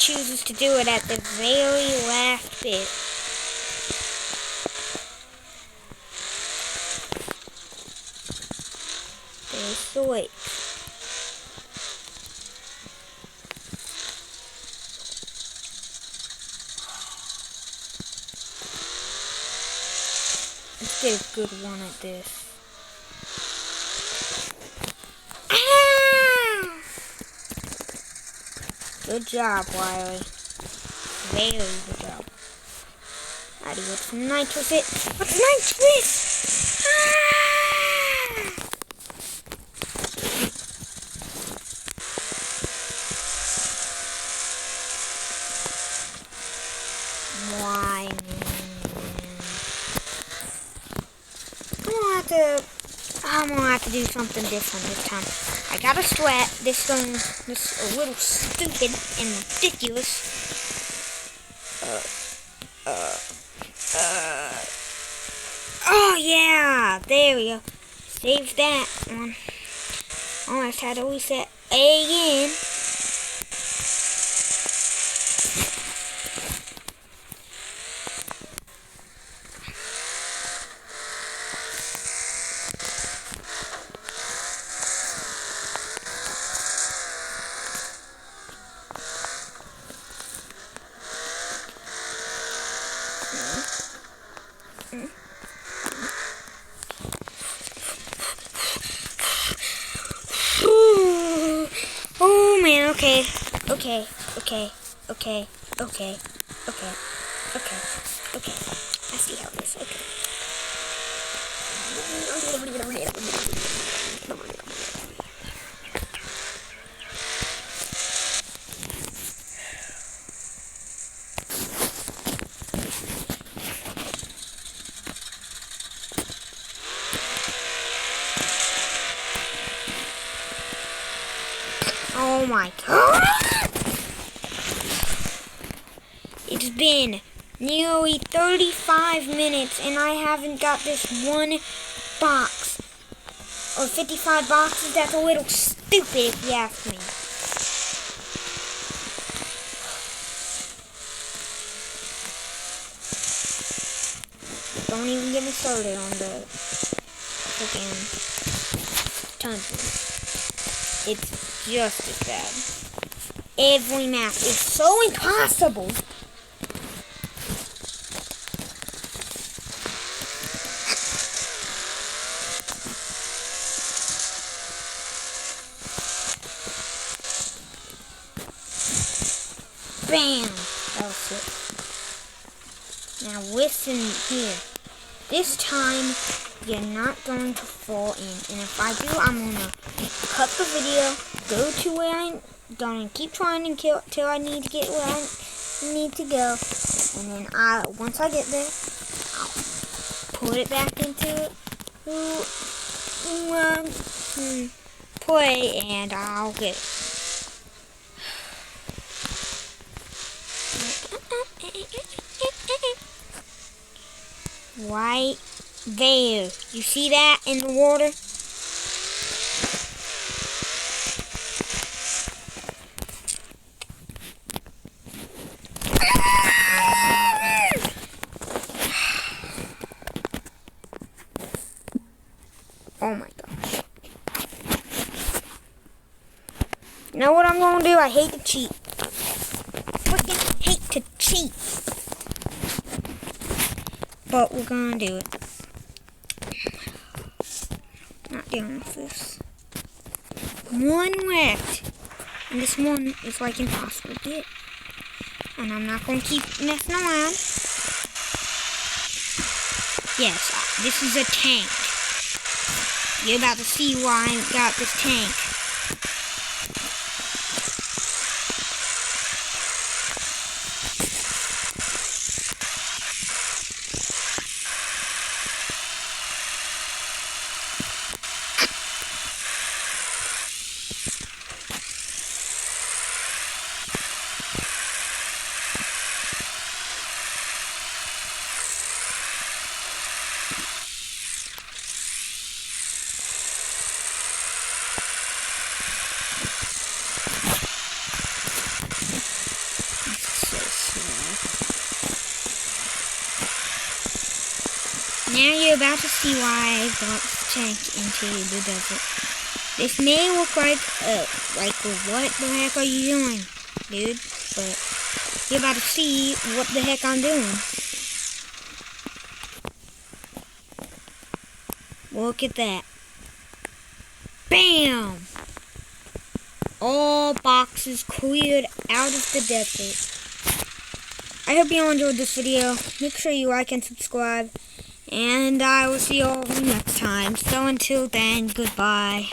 chooses to do it at the very last bit. There's the lake. Let's get a good one at this. Good job, Wiley. Very good job. Alrighty, what's nice with it? What's nice with? Why, man? I'm gonna have to do something different this time. I gotta sweat. This a little stupid and ridiculous. Oh yeah, there we go. Save that one. Almost had to reset again. Oh man, okay. I see how it is. Okay. Oh my god! It's been nearly 35 minutes and I haven't got this one box. Or 55 boxes, that's a little stupid if you ask me. Don't even get me started on the freaking tons. It's just as bad. Every map is so impossible. Bam! That was it. Now listen here. This time, you're not going to fall in. And if I do, I'm going to cut the video, go to where I'm going to keep trying and kill till I need to get where I need to go. And then once I get there, I'll put it back into play and I'll get it. Right there. You see that in the water? Oh my gosh. You know what I'm going to do? I hate to cheat. Freaking hate to cheat. But we're going to do it. Not dealing with this. One left. And this one is like impossible to get. And I'm not going to keep messing around. Yes, this is a tank. You're about to see why I got this tank. And you're about to see why I brought this tank into the desert. This may look like what the heck are you doing, dude? But you're about to see what the heck I'm doing. Look at that. Bam! All boxes cleared out of the desert. I hope you all enjoyed this video. Make sure you like and subscribe. And I will see you all next time. So until then, goodbye.